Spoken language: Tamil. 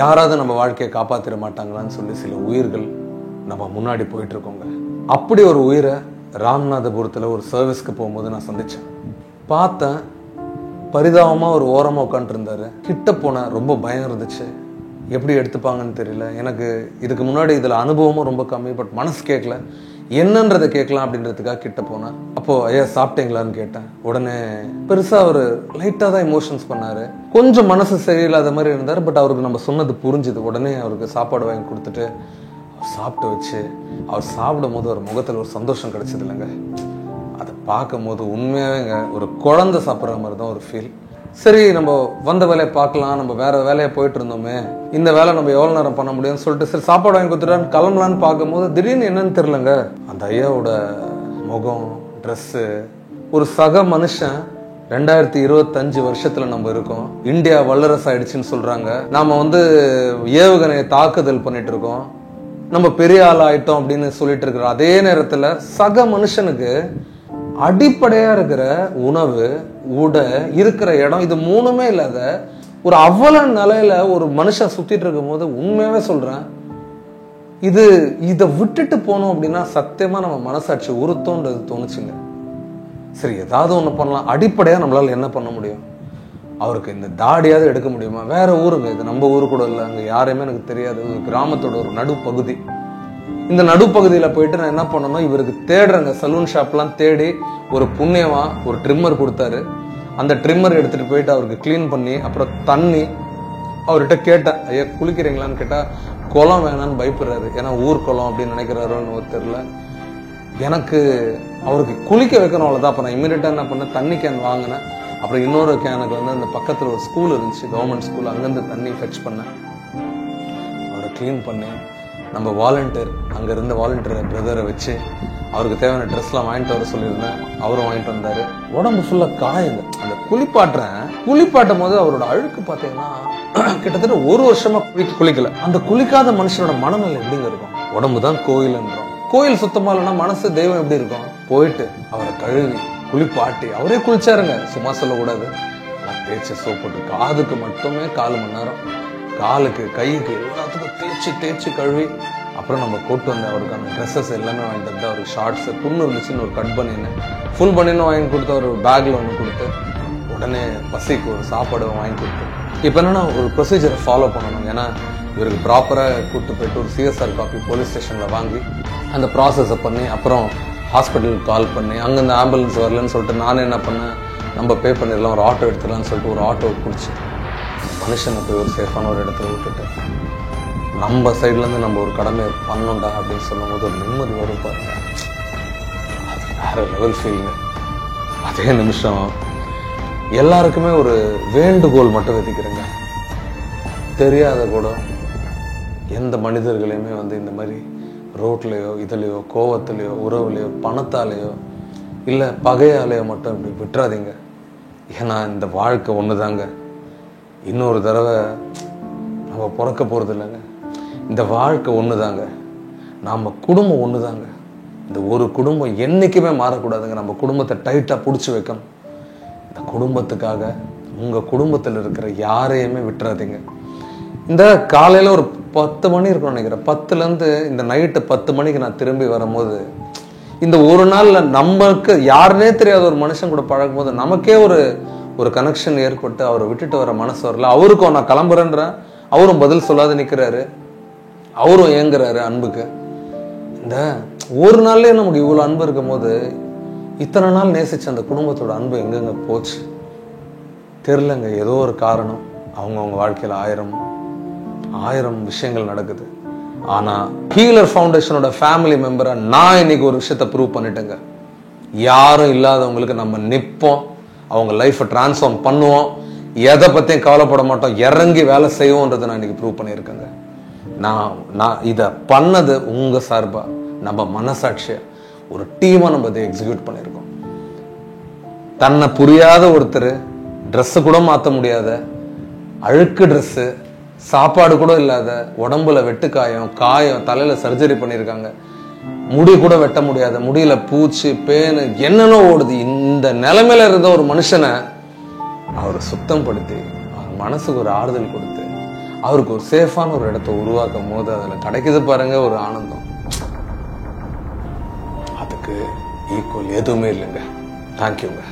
யாராவது நம்ம வாழ்க்கையை காப்பாத்திர மாட்டாங்களான்னு சொல்லி சில உயிர்கள் நம்ம முன்னாடி போயிட்டு இருக்கோங்க. அப்படி ஒரு உயிரை ராமநாதபுரத்துல ஒரு சர்வீஸ்க்கு போகும்போது நான் சந்திச்சேன். பார்த்தேன், பரிதாபமா ஒரு ஓரமா உட்காந்துட்டு இருந்தாரு. கிட்ட போன ரொம்ப பயம் இருந்துச்சு, எப்படி எடுத்துப்பாங்கன்னு தெரியல. எனக்கு இதுக்கு முன்னாடி இதுல அனுபவமும் ரொம்ப கம்மி, பட் மனசு கேட்கல, என்னன்றதை கேட்கலாம் அப்படின்றதுக்காக கிட்ட போனேன். அப்போ ஐயா சாப்பிட்டீங்களான்னு கேட்டேன். உடனே பெருசா அவர் லைட்டா தான் இமோஷன்ஸ் பண்ணாரு, கொஞ்சம் மனசு சரியில்லாத மாதிரி இருந்தாரு. பட் அவருக்கு நம்ம சொன்னது புரிஞ்சுது. உடனே அவருக்கு சாப்பாடு வாங்கி கொடுத்துட்டு சாப்பிட்டு வச்சு, அவர் சாப்பிடும் போது ஒரு முகத்துல ஒரு சந்தோஷம் கிடைச்சது இல்லைங்க. அதை பார்க்கும் போது உண்மையாவேங்க ஒரு குழந்தை சாப்பிட்ற மாதிரி தான் ஒரு ஃபீல். சரி, நம்ம வந்த வேலையை பார்க்கலாம், நம்ம வேற வேலையை போயிட்டு இருந்தோமே, இந்த வேலை நம்ம எவ்வளவு நேரம் பண்ண முடியும்னு சொல்லிட்டு சரி சாப்பாடு வாங்கி கொடுத்துட்டான்னு கிளம்பலான்னு பார்க்கும்போது திடீர்னு என்னன்னு தெரியலங்க, அந்த ஐயாவோட முகம், ட்ரெஸ்ஸு, ஒரு சக மனுஷன் 2025 வருஷத்துல நம்ம இருக்கோம், இந்தியா வல்லரசு ஆயிடுச்சுன்னு சொல்றாங்க, நாம ஏவுகணையை தாக்குதல் பண்ணிட்டு இருக்கோம், நம்ம பெரிய ஆள் ஆயிட்டோம் அப்படின்னு சொல்லிட்டு இருக்கிற அதே நேரத்துல சக மனுஷனுக்கு அடிப்படையா இருக்கிற உணவு, உடை, இருக்கிற இடம், இது மூணுமே இல்லாத ஒரு அவ்வளவு நிலையில ஒரு மனுஷன் சுத்திட்டு இருக்கும் போது உண்மையாவே சொல்றேன், இதை விட்டுட்டு போனோம் அப்படின்னா சத்தியமா நம்ம மனசாட்சி உறுத்தோன்றது தோணுச்சுங்க. சரி, ஏதாவது ஒண்ணு பண்ணலாம். அடிப்படையா நம்மளால என்ன பண்ண முடியும்? அவருக்கு இந்த தாடியாவது எடுக்க முடியுமா? வேற ஊருங்க, இது நம்ம ஊரு கூட இல்லை, அங்க யாரையுமே எனக்கு தெரியாது, ஒரு கிராமத்தோட ஒரு நடுப்பகுதி. இந்த நடுப்பகுதியில போயிட்டு நான் என்ன பண்ணணும், இவருக்கு தேடுறேங்க, சலூன் ஷாப்லாம் தேடி ஒரு புண்ணியமா ஒரு ட்ரிம்மர் கொடுத்தாரு. அந்த ட்ரிம்மர் எடுத்துட்டு போயிட்டு அவருக்கு கிளீன் பண்ணி, அப்புறம் தண்ணி அவர்கிட்ட கேட்டேன், ஐயா குளிக்கிறீங்களான்னு கேட்டா குளம் வேணான்னு பயப்படுறாரு, ஏன்னா ஊர் குளம் அப்படின்னு நினைக்கிறாரோன்னு தெரியல. எனக்கு அவருக்கு குளிக்க வைக்கணும், அவ்வளவுதான். அப்ப நான் இமீடியட்டா என்ன பண்ணேன், தண்ணி கேன் வாங்கினேன். அப்புறம் இன்னொரு கேனுக்கு அந்த பக்கத்துல ஒரு ஸ்கூல் இருந்துச்சு, கவர்மெண்ட் ஸ்கூல், அங்கிருந்து தண்ணி ஃபெட்ச் பண்ணேன், அவரை கிளீன் பண்ணேன். நம்ம வாலண்டியர், அங்க இருந்த வாலண்டியர் பிரதரை வச்சு அவருக்கு தேவையான ட்ரெஸ்லாம் வாங்கிட்டு வர சொல்லியிருந்தேன். அவரும் வாங்கிட்டு வந்தாரு. உடம்பு ஃபுல்லா காயுங்க. அந்த குளிப்பாட்டும் போது அவரோட அழுக்கு பார்த்தீங்கன்னா கிட்டத்தட்ட 1 வருஷமா குளிக்கல. அந்த குளிக்காத மனுஷனோட மனநிலை எப்படிங்க இருக்கும்? உடம்பு தான் கோயில்ன்றோம், கோயில் சுத்தமா இல்லைன்னா மனசு தெய்வம் எப்படி இருக்கும்? போயிட்டு அவரை கழுவி குளிப்பாட்டி அவரே குளிச்சாருங்க, சும்மா சொல்லக்கூடாது. தேய்ச்சி சோப்பிட்டு காதுக்கு மட்டுமே 4 மணி நேரம், காலுக்கு கைக்கு எல்லாத்துக்கும் தேய்ச்சி கழுவி, அப்புறம் நம்ம கூட்டு வந்து அவருக்கான ட்ரெஸ்ஸஸ் எல்லாமே வாங்கிட்டு வந்து, அவருக்கு ஷார்ட்ஸ், புண்ணு இருந்துச்சுன்னு ஒரு கட் பண்ணின்னு ஃபுல் பண்ணின்னு வாங்கி கொடுத்து, ஒரு பேக்ல ஒன்று கொடுத்து, உடனே பசிக்கு ஒரு சாப்பாடு வாங்கி கொடுத்து. இப்போ என்னன்னா ஒரு ப்ரொசீஜரை ஃபாலோ பண்ணணும். ஏன்னா இவருக்கு ப்ராப்பராக கூப்பிட்டு போயிட்டு ஒரு சிஎஸ்ஆர் காப்பி போலீஸ் ஸ்டேஷனில் வாங்கி அந்த ப்ராசஸை பண்ணி, அப்புறம் ஹாஸ்பிட்டலுக்கு கால் பண்ணி, அங்கேருந்து ஆம்புலன்ஸ் வரலன்னு சொல்லிட்டு நானே என்ன பண்ணேன், நம்ம பே பண்ணிடலாம், ஒரு ஆட்டோ எடுத்துடலாம்னு சொல்லிட்டு ஒரு ஆட்டோ பிடிச்சி மனுஷனை போய் ஒரு சேஃபான ஒரு இடத்துல விட்டுட்டு நம்ம சைட்லேருந்து நம்ம ஒரு கடமை பண்ணோண்டா அப்படின்னு சொல்லும்போது ஒரு நிம்மதி வரும் பாருங்க, அது வேற லெவல் ஃபீலிங்க. அதே நிமிஷம் எல்லாருக்குமே ஒரு வேண்டுகோள் மட்டும் விதிக்கிறேங்க, தெரியாத கூட எந்த மனிதர்களையுமே இந்த மாதிரி ரோட்லையோ இதுலையோ கோவத்திலையோ உறவுலையோ பணத்தாலேயோ இல்லை பகையாலேயோ மட்டும் இப்படி விட்டுறாதீங்க. ஏன்னா இந்த வாழ்க்கை ஒன்று தாங்க, இன்னொரு தடவை நம்ம பிறக்க போகிறது இல்லைங்க. இந்த வாழ்க்கை ஒன்று தாங்க, நம்ம குடும்பம் ஒன்று தாங்க. இந்த ஒரு குடும்பம் என்றைக்குமே மாறக்கூடாதுங்க. நம்ம குடும்பத்தை டைட்டாக பிடிச்சி வைக்கணும். இந்த குடும்பத்துக்காக உங்கள் குடும்பத்தில் இருக்கிற யாரையுமே விட்டுறாதீங்க. இந்த காலையில் ஒரு 10 மணி இருக்கும்னு நினைக்கிறேன், 10லேருந்து இந்த நைட்டு 10 மணிக்கு நான் திரும்பி வரும்போது, இந்த ஒரு நாள்ல நமக்கு யாருன்னே தெரியாத ஒரு மனுஷன் கூட பழகும் போது நமக்கே ஒரு கனெக்ஷன் ஏற்பட்டு அவரை விட்டுட்டு வர மனசு வரல. அவருக்கும் நான் கிளம்புறேன்றேன், அவரும் பதில் சொல்லாத நிற்கிறாரு, அவரும் ஏங்குறாரு அன்புக்கு. இந்த ஒரு நாள்லயே நமக்கு இவ்வளவு அன்பு இருக்கும் போது இத்தனை நாள் நேசிச்ச அந்த குடும்பத்தோட அன்பு எங்கெங்க போச்சு தெரியலங்க. ஏதோ ஒரு காரணம், அவங்கவுங்க வாழ்க்கையில ஆயிரம் விஷயங்கள் நடக்குது. ஆனா ஹீலர் ஃபவுண்டேஷனோட ஃபேமிலி மெம்பரா நான் இன்னைக்கு ஒரு விஷயத்தை ப்ரூவ் பண்ணிட்டேங்க. யாரும் இல்லாதவங்களுக்கு நம்ம நிற்போம், அவங்க லைஃபை டிரான்ஸ்ஃபார்ம் பண்ணுவோம், எதை பத்தியும் கவலைப்பட மாட்டோம், இறங்கி வேலை செய்வோன்றதை நான் இன்னைக்கு ப்ரூவ் பண்ணியிருக்கேங்க. நான் இதை பண்ணது உங்க சார்பா, நம்ம மனசாட்சிய ஒரு டீமா நம்ம இதை எக்ஸிக்யூட் பண்ணியிருக்கோம். தன்னை புரியாத ஒருத்தர், ட்ரெஸ்ஸு கூட மாற்ற முடியாத அழுக்கு ட்ரெஸ்ஸு, சாப்பாடு கூட இல்லாத, உடம்புல வெட்டுக்காயம், காயம், தலையில சர்ஜரி பண்ணியிருக்காங்க, முடி கூட வெட்ட முடியாத, முடியல பூச்சி பேனு என்னென்ன ஓடுது, இந்த நிலைமையில இருந்த ஒரு மனுஷனை அவர் சுத்தம் படுத்தி அவர் மனசுக்கு ஒரு ஆறுதல் கொடுத்து அவருக்கு ஒரு சேஃபான ஒரு இடத்த உருவாக்கும் போது அதில் கிடைக்குது பாருங்க ஒரு ஆனந்தம், அதுக்கு ஈக்குவல் எதுவுமே இல்லைங்க. தேங்க்யூங்க.